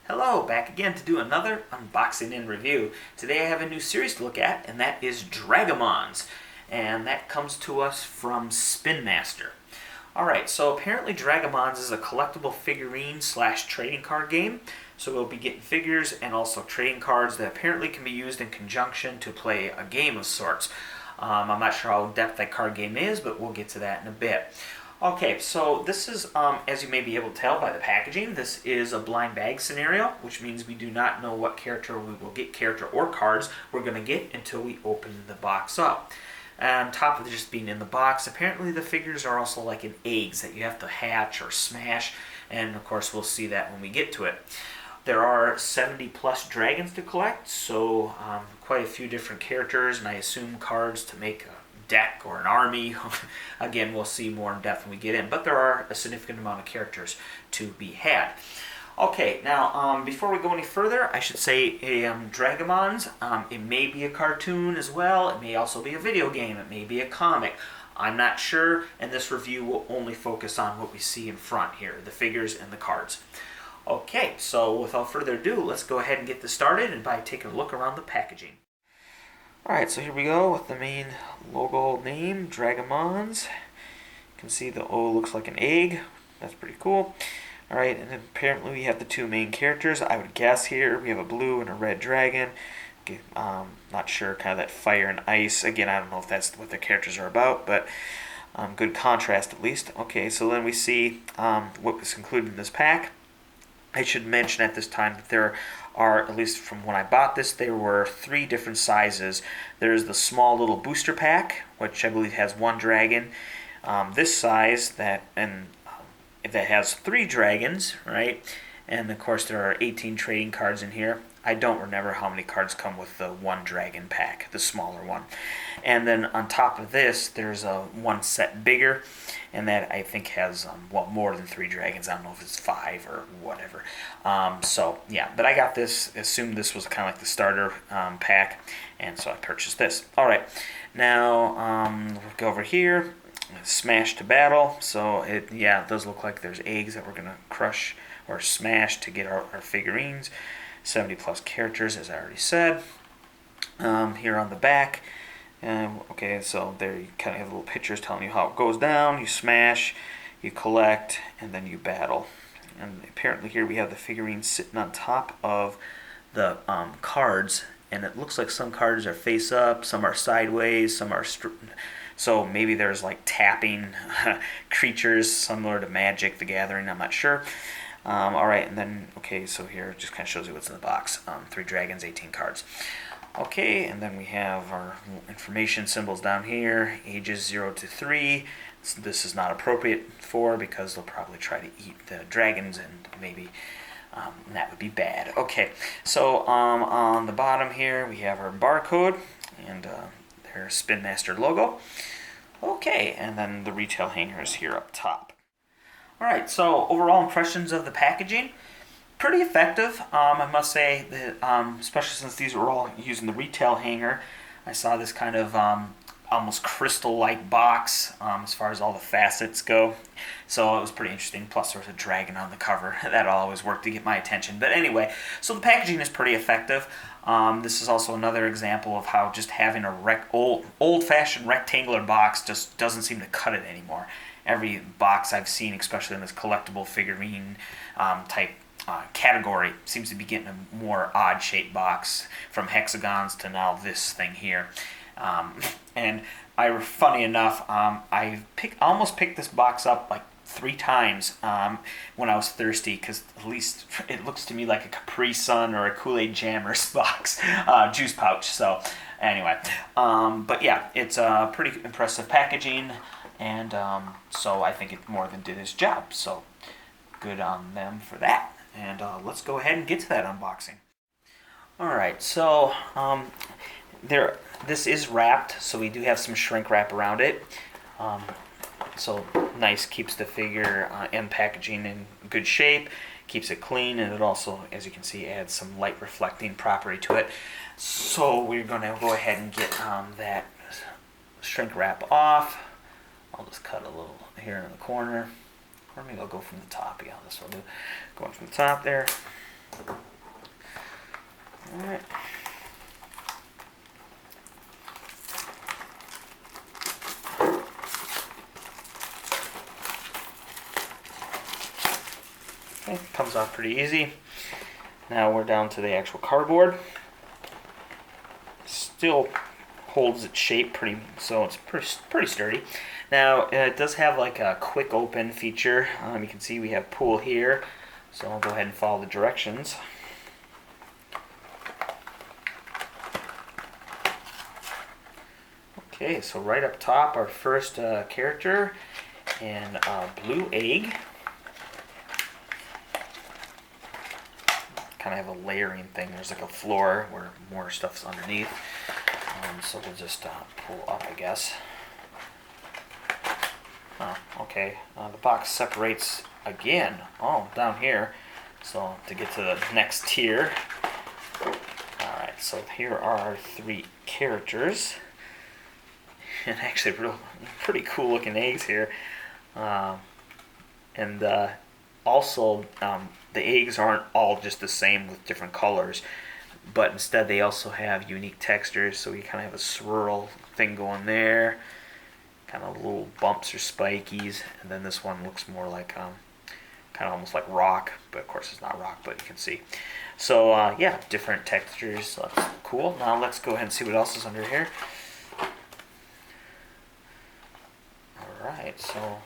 Hello, back again to do another unboxing and review. Today I have a new series to look at, and that is Dragamonz. And that comes to us from Spin Master. Alright, so apparently Dragamonz is a collectible figurine slash trading card game. So we'll be getting figures and also trading cards that apparently can be used in conjunction to play a game of sorts. I'm not sure how in-depth that card game is, but we'll get to that in a bit. Okay, so this is, as you may be able to tell by the packaging, this is a blind bag scenario, which means we do not know what character we will get, character or cards we're going to get until we open the box up. On top of just being in the box, apparently the figures are also like in eggs that you have to hatch or smash, and of course we'll see that when we get to it. There are 70 plus dragons to collect, so quite a few different characters, and I assume cards to make a deck or an army. Again, we'll see more in depth when we get in, but there are a significant amount of characters to be had. Okay, now before we go any further, I should say Dragamonz, it may be a cartoon as well, it may also be a video game, it may be a comic. I'm not sure, and this review will only focus on what we see in front here, the figures and the cards. Okay, so without further ado, let's go ahead and get this started and by taking a look around the packaging. Alright, so here we go with the main logo name, Dragamonz. You can see the O looks like an egg. That's pretty cool. Alright, and then apparently we have the two main characters. I would guess here we have a blue and a red dragon. Not sure, kind of that fire and ice. Again, I don't know if that's what the characters are about, but good contrast at least. Okay, so then we see what was included in this pack. I should mention at this time that there are, at least from when I bought this, there were 3 different sizes. There's the small little booster pack, which I believe has 1 dragon. This size that has 3 dragons, right? And of course there are 18 trading cards in here. I don't remember how many cards come with the 1 dragon pack, the smaller one. And then on top of this, there's a 1 set bigger, and that I think has more than 3 dragons. I don't know if it's 5 or whatever. So yeah, but I got this, assumed this was kind of like the starter pack, and so I purchased this. All right, now we'll go over here. Smash to battle. So it those look like there's eggs that we're gonna crush or smash to get our figurines. 70 plus characters, as I already said. Here on the back. Okay, so there you kind of have little pictures telling you how it goes down. You smash, you collect, and then you battle. And apparently here we have the figurines sitting on top of the cards, and it looks like some cards are face up, some are sideways, some are so maybe there's like tapping creatures similar to Magic the Gathering, I'm not sure. Alright, and then, okay, so here it just kind of shows you what's in the box. 3 dragons, 18 cards. Okay, and then we have our information symbols down here, ages 0 to 3. So this is not appropriate for because they'll probably try to eat the dragons and maybe that would be bad. Okay, so on the bottom here we have our barcode and their Spin Master logo. Okay, and then the retail hanger is here up top. Alright, so overall impressions of the packaging, pretty effective. I must say that, especially since these were all using the retail hanger, I saw this kind of almost crystal-like box as far as all the facets go. So it was pretty interesting. Plus there was a dragon on the cover. That'll always work to get my attention. But anyway, so the packaging is pretty effective. This is also another example of how just having a old-fashioned rectangular box just doesn't seem to cut it anymore. Every box I've seen, especially in this collectible figurine type category, seems to be getting a more odd-shaped box, from hexagons to now this thing here. And funny enough, I almost picked this box up like 3 times when I was thirsty, because at least it looks to me like a Capri Sun or a Kool-Aid Jammers box, juice pouch. So anyway, but yeah, it's a pretty impressive packaging. And so I think it more than did its job. So good on them for that. And let's go ahead and get to that unboxing. Alright, so this is wrapped, so we do have some shrink wrap around it. So nice, keeps the figure and packaging in good shape, keeps it clean, and it also, as you can see, adds some light reflecting property to it. So we're going to go ahead and get that shrink wrap off. I'll just cut a little here in the corner, or maybe I'll go from the top. Yeah, this will do. Going from the top there. Alright. Okay, comes off pretty easy. Now we're down to the actual cardboard. Still holds its shape so it's pretty sturdy. Now it does have like a quick open feature. You can see we have pull here, so I'll go ahead and follow the directions. Okay, so right up top, our first character, and a blue egg. Kind of have a layering thing. There's like a floor where more stuff's underneath. So we'll just pull up, I guess. Oh, okay. The box separates again. Oh, down here. So to get to the next tier. Alright, so here are our 3 characters. And actually pretty cool looking eggs here. Also, the eggs aren't all just the same with different colors, but instead they also have unique textures. So you kind of have a swirl thing going there, kind of little bumps or spikies, and then this one looks more like kind of almost like rock, but of course it's not rock, but you can see. So yeah, different textures. So that's cool. Now let's go ahead and see what else is under here. Alright, so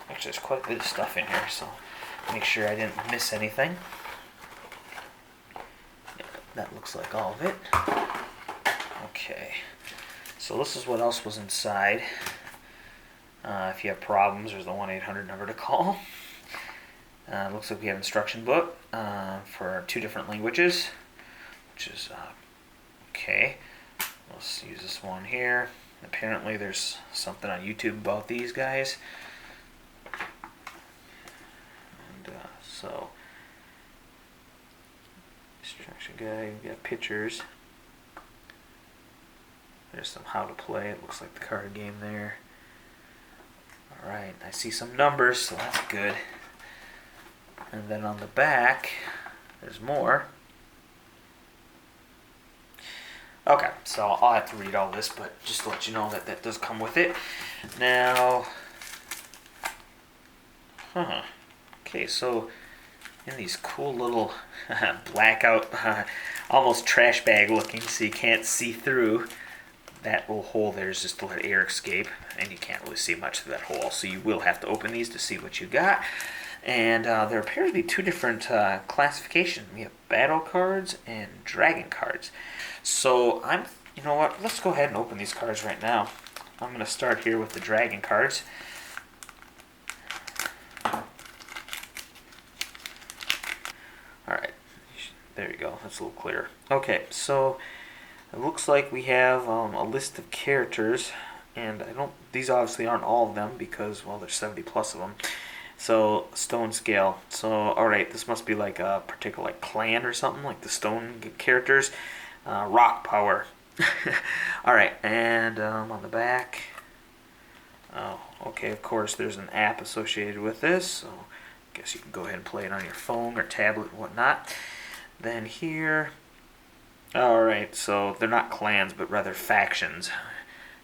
actually there's quite a bit of stuff in here, so make sure I didn't miss anything. Yeah, that looks like all of it. Okay, so this is what else was inside. If you have problems, there's the 1-800 number to call. Looks like we have an instruction book for 2 different languages, which is okay. Let's use this one here. Apparently there's something on YouTube about these guys. And so, instruction guide, we got pictures. There's some how to play. It looks like the card game there. Alright, I see some numbers, so that's good. And then on the back, there's more. Okay, so I'll have to read all this, but just to let you know that that does come with it. Now, okay, so in these cool little blackout, almost trash bag looking, so you can't see through. That little hole there is just to let air escape, and you can't really see much through that hole, so you will have to open these to see what you got. And there appear to be 2 different classifications. We have battle cards and dragon cards. So you know what, let's go ahead and open these cards right now. I'm going to start here with the dragon cards. Alright, there you go, that's a little clearer. Okay, so it looks like we have a list of characters, and these obviously aren't all of them because, well, there's 70 plus of them. So, stone scale. So, alright, this must be like a particular like clan or something, like the stone characters. Rock power. Alright, and on the back, oh, okay, of course there's an app associated with this, so I guess you can go ahead and play it on your phone or tablet and whatnot. Then here, alright, so they're not clans, but rather factions.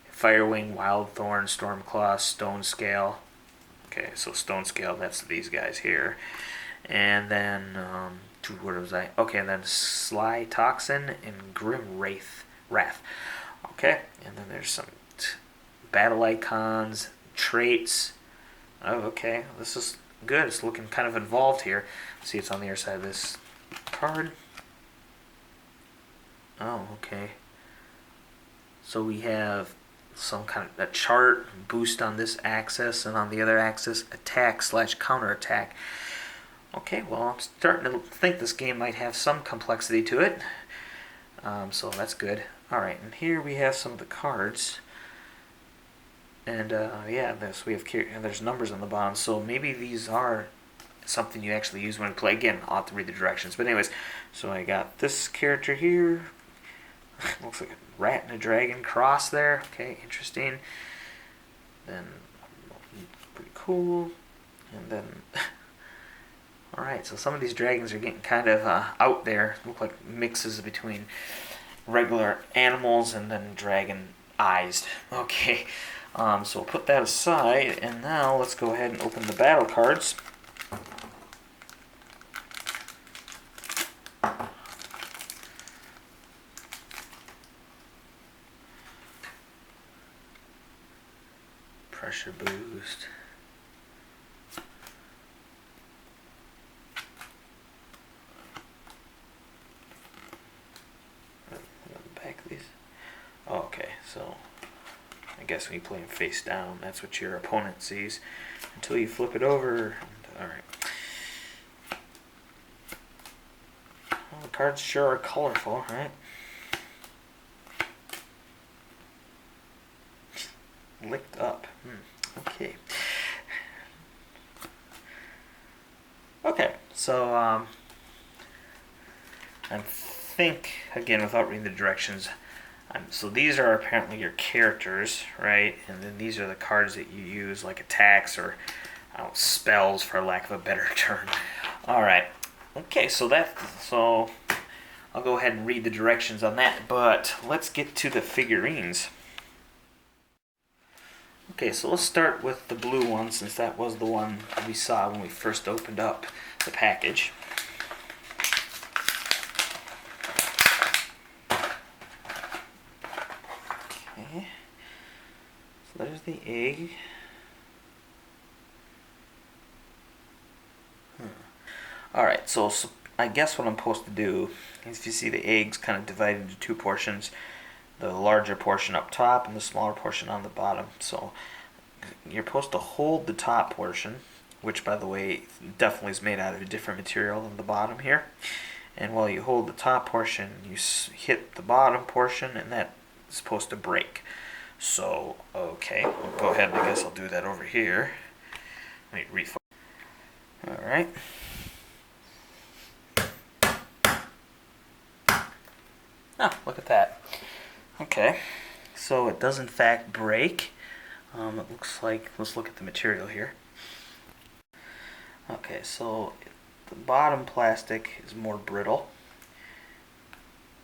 Firewing, Wildthorn, Stormclaw, Stone Scale. Okay, so Stone Scale, that's these guys here. And then, what was I? Okay, and then Sly Toxin and Grim Wrath. Okay, and then there's some battle icons, traits. Oh, okay, this is good. It's looking kind of involved here. See, it's on the other side of this card. Oh, okay. So we have some kind of a chart, boost on this axis, and on the other axis, attack/counterattack. Okay, well, I'm starting to think this game might have some complexity to it. So that's good. Alright, and here we have some of the cards. And yeah, there's numbers on the bottom, so maybe these are something you actually use when you play. Again, I'll have to read the directions. But anyways, so I got this character here. Looks like a rat and a dragon cross there. Okay, interesting. Then, pretty cool. And then Alright, so some of these dragons are getting kind of out there. Look like mixes between regular animals and then dragon-ized. Okay, so we'll put that aside, and now let's go ahead and open the battle cards. Pressure boost. Back these. Oh, okay, so I guess when you play them face down, that's what your opponent sees until you flip it over. Alright. Well, the cards sure are colorful, right? Licked up. Okay. Okay, so I think, again, without reading the directions, so these are apparently your characters, right? And then these are the cards that you use, like attacks or spells, for lack of a better term. All right. Okay, so I'll go ahead and read the directions on that, but let's get to the figurines. Okay, so let's start with the blue one, since that was the one we saw when we first opened up the package. Okay, so there's the egg. Alright, so I guess what I'm supposed to do is, if you see the eggs kind of divided into two portions, the larger portion up top and the smaller portion on the bottom. So you're supposed to hold the top portion, which, by the way, definitely is made out of a different material than the bottom here. And while you hold the top portion, you hit the bottom portion, and that's supposed to break. So, okay, we'll go ahead and I guess I'll do that over here. Let me refocus. Alright. Oh, look at that. Okay, so it does in fact break. It looks like, let's look at the material here. Okay, so the bottom plastic is more brittle.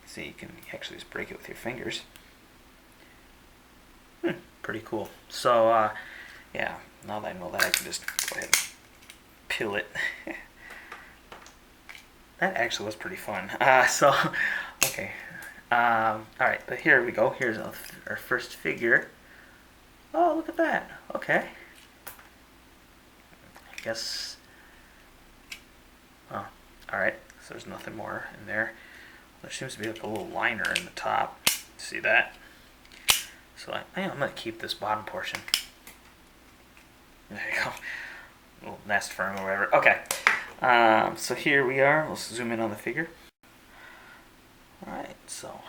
See, you can actually just break it with your fingers. Pretty cool. So, yeah, now that I know that, I can just go ahead and peel it. That actually was pretty fun. Okay. Alright, but here we go. Here's our first figure. Oh, look at that. Okay. I guess... Oh, alright. So there's nothing more in there. There seems to be like a little liner in the top. See that? So I'm going to keep this bottom portion. There you go. A little nest for him or whatever. Okay. So here we are. Let's zoom in on the figure. Alright, so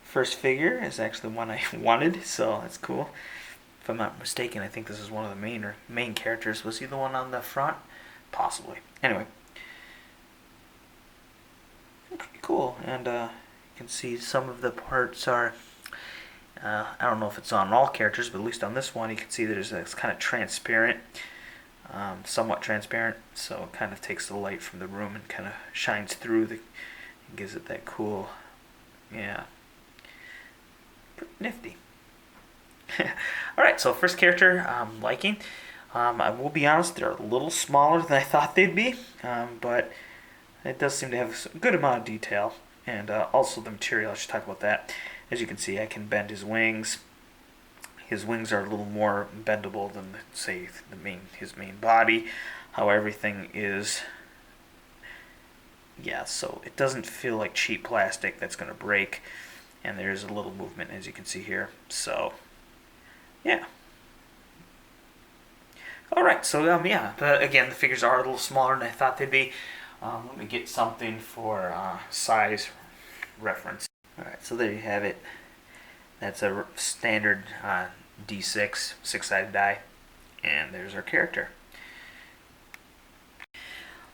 first figure is actually one I wanted, so that's cool. If I'm not mistaken, I think this is one of the main characters. Was he the one on the front? Possibly. Anyway. Pretty cool. And you can see some of the parts are, I don't know if it's on all characters, but at least on this one you can see that it's kind of transparent. Somewhat transparent, so it kind of takes the light from the room and kind of shines through and gives it that cool, yeah, pretty nifty. Alright, so first character I'm liking. I will be honest, they're a little smaller than I thought they'd be, but it does seem to have a good amount of detail, and also the material. I should talk about that. As you can see, I can bend his wings. His wings are a little more bendable than, say, his main body. How everything is, yeah, so it doesn't feel like cheap plastic that's going to break. And there's a little movement, as you can see here. So, yeah. Alright, so, yeah, but again, the figures are a little smaller than I thought they'd be. Let me get something for size reference. Alright, so there you have it. That's a standard D6, six-sided die. And there's our character.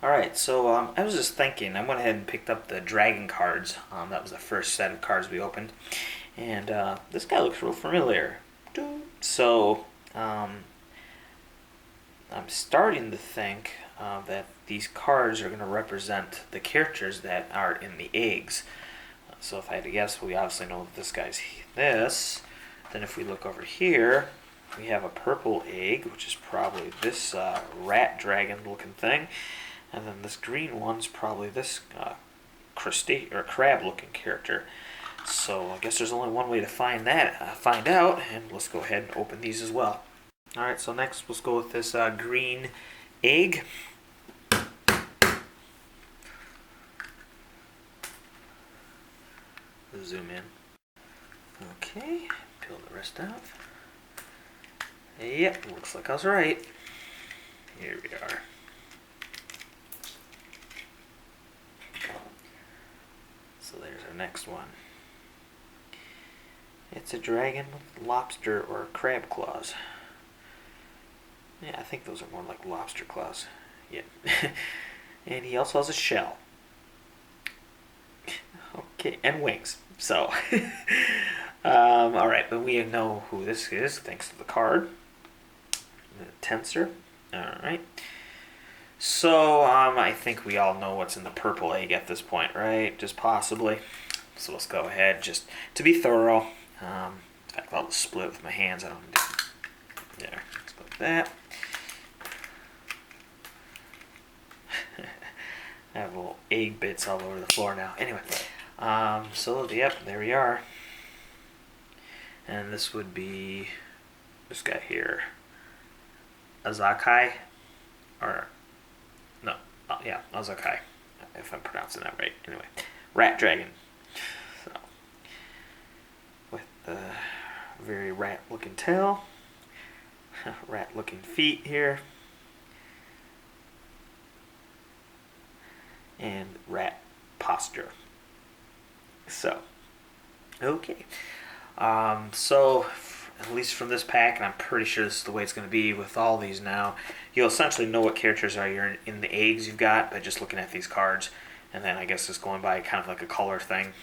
Alright, so I was just thinking, I went ahead and picked up the dragon cards. That was the first set of cards we opened. And this guy looks real familiar. So, I'm starting to think that these cards are going to represent the characters that are in the eggs. So if I had to guess, we obviously know that this guy's this. Then if we look over here, we have a purple egg, which is probably this rat dragon looking thing. And then this green one's probably this crab looking character. So I guess there's only one way to find out, and let's go ahead and open these as well. Alright, so next let's go with this green egg. Zoom in. Okay, peel the rest out. Yep, looks like I was right. Here we are. So there's our next one. It's a dragon with lobster or crab claws. Yeah, I think those are more like lobster claws. Yeah. And he also has a shell. Okay, and wings. So, alright, but we know who this is thanks to the card. The tensor. Alright. So, I think we all know what's in the purple egg at this point, right? Just possibly. So let's go ahead, just to be thorough. In fact, I'll just split it with my hands. I don't need to. There, let's go like that. I have little egg bits all over the floor now. Anyway, so yep, there we are. And this would be this guy here, Azakai, or no, yeah, Azakai, if I'm pronouncing that right. Anyway, rat dragon. So with the very rat-looking tail, rat-looking feet here. And rat posture. So, okay. So, at least from this pack, and I'm pretty sure this is the way it's going to be with all these now, you'll essentially know what characters are in the eggs you've got by just looking at these cards. And then I guess just going by kind of like a color thing.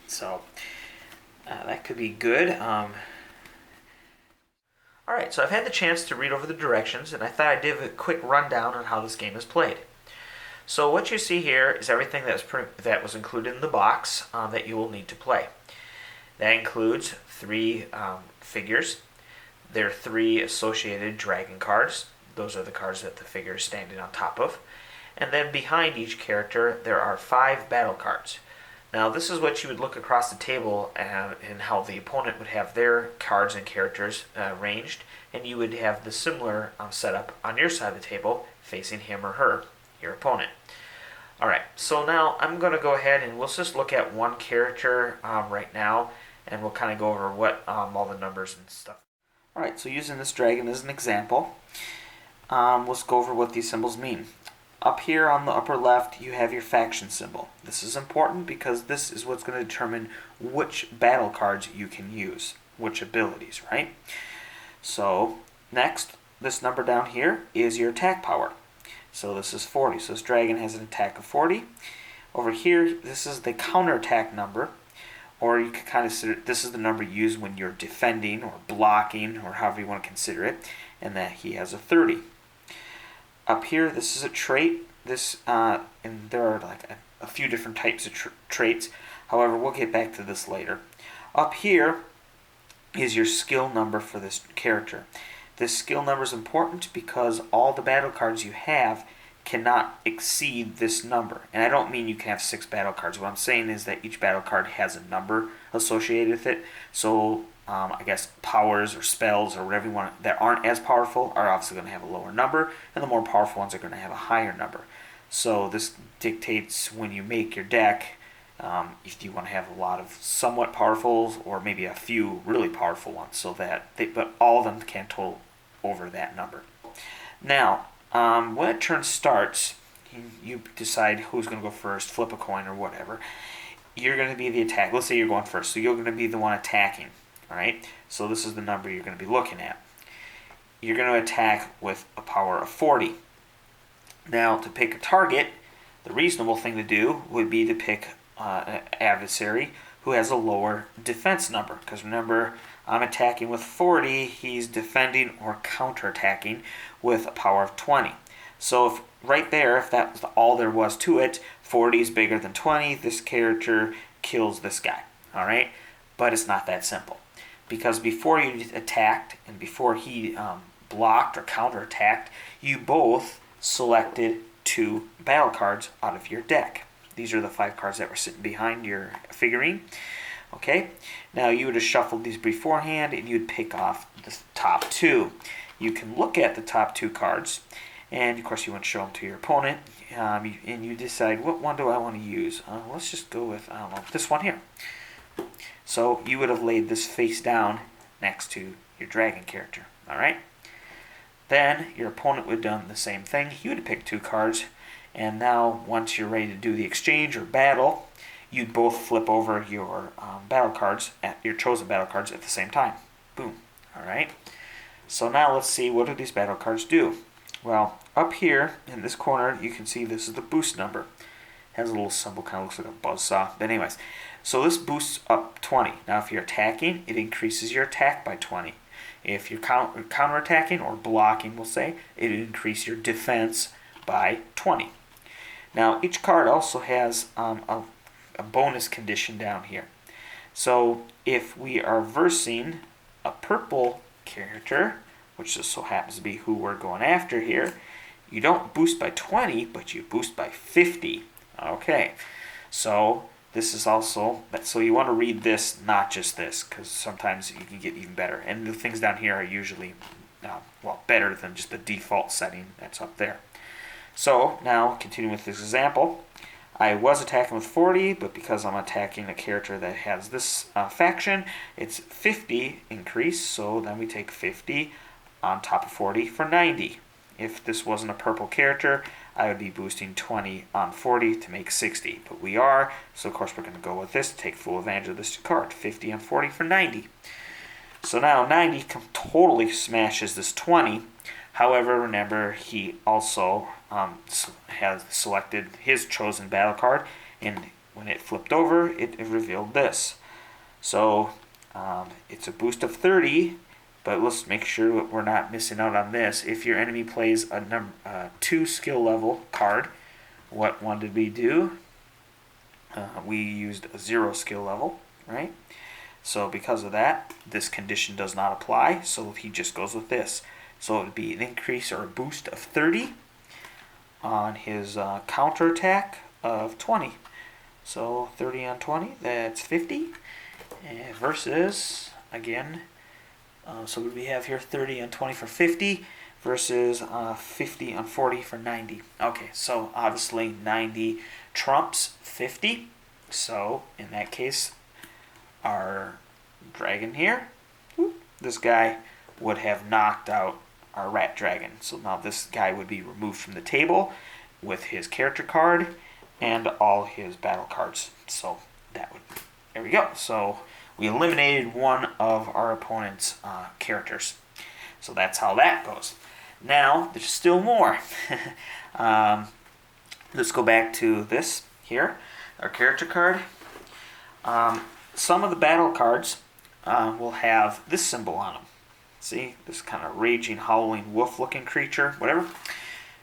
So, that could be good. Alright, so I've had the chance to read over the directions, and I thought I'd give a quick rundown on how this game is played. So what you see here is everything that was included in the box that you will need to play. That includes 3 figures. There are 3 associated dragon cards. Those are the cards that the figure is standing on top of. And then behind each character, there are 5 battle cards. Now this is what you would look across the table and how the opponent would have their cards and characters arranged. And you would have the similar setup on your side of the table facing him or her, your opponent. Alright, so now I'm going to go ahead and we'll just look at one character right now, and we'll kind of go over what all the numbers and stuff. Alright, so using this dragon as an example, let's go over what these symbols mean. Up here on the upper left, you have your faction symbol. This is important because this is what's going to determine which battle cards you can use, which abilities, right? So, next, this number down here is your attack power. So this is 40. So this dragon has an attack of 40. Over here, this is the counterattack number, or you can kind of consider this is the number used when you're defending or blocking, or however you want to consider it, and that he has a 30. Up here, this is a trait. And there are like a few different types of traits. However, we'll get back to this later. Up here is your skill number for this character. This skill number is important because all the battle cards you have cannot exceed this number. And I don't mean you can have 6 battle cards. What I'm saying is that each battle card has a number associated with it. So I guess powers or spells or whatever you want that aren't as powerful are obviously going to have a lower number, and the more powerful ones are going to have a higher number. So this dictates when you make your deck if you want to have a lot of somewhat powerfuls or maybe a few really powerful ones, so that but all of them can total over that number. Now, when a turn starts, you decide who's going to go first, flip a coin or whatever. You're going to be the attack. Let's say you're going first, so you're going to be the one attacking. All right. So this is the number you're going to be looking at. You're going to attack with a power of 40. Now, to pick a target, the reasonable thing to do would be to pick an adversary who has a lower defense number. Because remember, I'm attacking with 40, he's defending or counterattacking with a power of 20. So if, right there, if that was all there was to it, 40 is bigger than 20, this character kills this guy. Alright? But it's not that simple. Because before you attacked and before he blocked or counterattacked, you both selected 2 battle cards out of your deck. These are the 5 cards that were sitting behind your figurine. Okay, now you would have shuffled these beforehand and you'd pick off the top 2. You can look at the top 2 cards, and of course you want to show them to your opponent, and you decide, what one do I want to use? Let's just go with, I don't know, this one here. So you would have laid this face down next to your dragon character. Alright? Then your opponent would have done the same thing. He would have picked 2 cards, and now once you're ready to do the exchange or battle, you'd both flip over your battle cards, your chosen battle cards at the same time. Boom. Alright? So now let's see, what do these battle cards do? Well, up here in this corner, you can see this is the boost number. It has a little symbol, kind of looks like a buzzsaw. But anyways, so this boosts up 20. Now if you're attacking, it increases your attack by 20. If you're counterattacking or blocking, we'll say, it increases your defense by 20. Now each card also has a bonus condition down here. So if we are versing a purple character, which just so happens to be who we're going after here, you don't boost by 20, but you boost by 50. Okay, so this is also, so you want to read this, not just this, because sometimes you can get even better. And the things down here are usually, well, better than just the default setting that's up there. So now, continuing with this example, I was attacking with 40, but because I'm attacking a character that has this faction, it's 50 increase, so then we take 50 on top of 40 for 90. If this wasn't a purple character, I would be boosting 20 on 40 to make 60. But we are, so of course we're going to go with this, take full advantage of this card. 50 on 40 for 90. So now 90 totally smashes this 20. However, remember, he also has selected his chosen battle card, and when it flipped over, it revealed this. So it's a boost of 30, but let's make sure that we're not missing out on this. If your enemy plays a 2 skill level card, what one did we do? We used a 0 skill level, right? So because of that, this condition does not apply, so he just goes with this. So it would be an increase or a boost of 30 on his counterattack of 20. So 30 on 20, that's 50. Versus, again, so what do we have here? 30 on 20 for 50 versus 50 on 40 for 90. Okay, so obviously 90 trumps 50. So in that case, our dragon here, this guy would have knocked out our rat dragon. So now this guy would be removed from the table with his character card and all his battle cards. So that would, there we go. So we eliminated one of our opponent's characters. So that's how that goes. Now, there's still more. Let's go back to this here, our character card. Some of the battle cards will have this symbol on them. See, this kind of raging, howling, wolf-looking creature, whatever.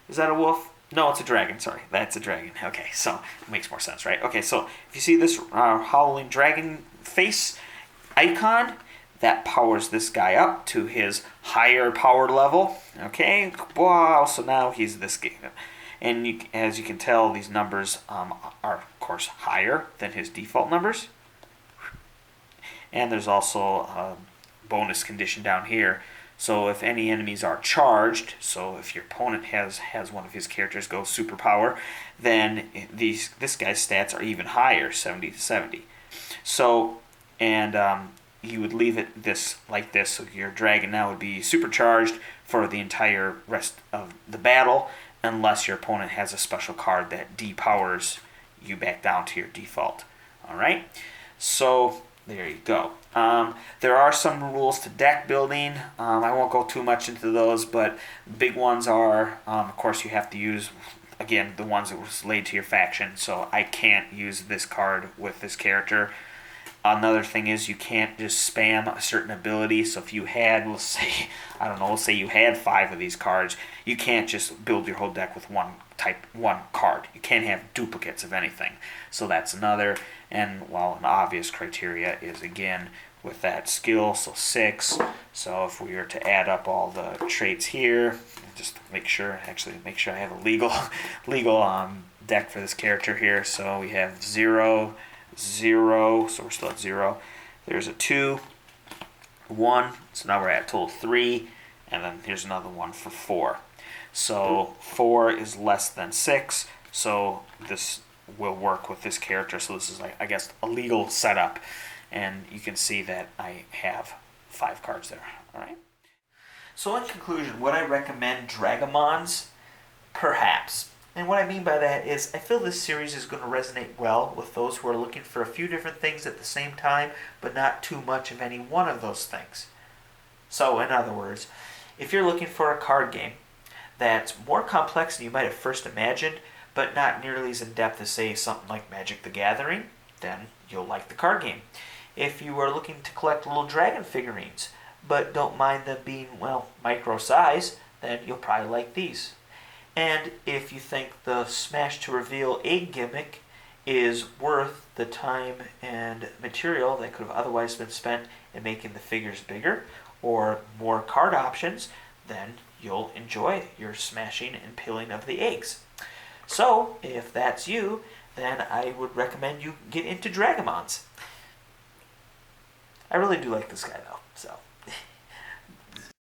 Is that a wolf? No, it's a dragon. Sorry, that's a dragon. Okay, so it makes more sense, right? Okay, so if you see this howling dragon face icon, that powers this guy up to his higher power level. Okay, wow, so now he's this guy. And as you can tell, these numbers are, of course, higher than his default numbers. And there's also a bonus condition down here. So if any enemies are charged, so if your opponent has one of his characters go superpower, then this guy's stats are even higher, 70 to 70. So, and you would leave it this like this, so your dragon now would be supercharged for the entire rest of the battle, unless your opponent has a special card that depowers you back down to your default. Alright, so there you go. There are some rules to deck building. I won't go too much into those, but big ones are, of course, you have to use, again, the ones that was laid to your faction. So I can't use this card with this character. another thing is you can't just spam a certain ability. So if you had, let's say, I don't know, let's say you had 5 of these cards, you can't just build your whole deck with one card. You can't have duplicates of anything. So that's another. And well, an obvious criteria is again with that skill, so 6. So if we were to add up all the traits here, just make sure I have a legal deck for this character here. So we have 0, 0, so we're still at 0. There's a 2, 1, so now we're at total 3, and then here's another one for 4. So 4 is less than 6, so this will work with this character. So this is, like, I guess, a legal setup, and you can see that I have 5 cards there. All right. So in conclusion, would I recommend Dragamonz? Perhaps. And what I mean by that is I feel this series is going to resonate well with those who are looking for a few different things at the same time, but not too much of any one of those things. So in other words, if you're looking for a card game that's more complex than you might have first imagined, but not nearly as in-depth as, say, something like Magic the Gathering, then you'll like the card game. If you are looking to collect little dragon figurines, but don't mind them being, well, micro size, then you'll probably like these. And if you think the Smash to Reveal egg gimmick is worth the time and material that could have otherwise been spent in making the figures bigger or more card options, then you'll enjoy your smashing and peeling of the eggs. So, if that's you, then I would recommend you get into Dragamonz. I really do like this guy, though, so...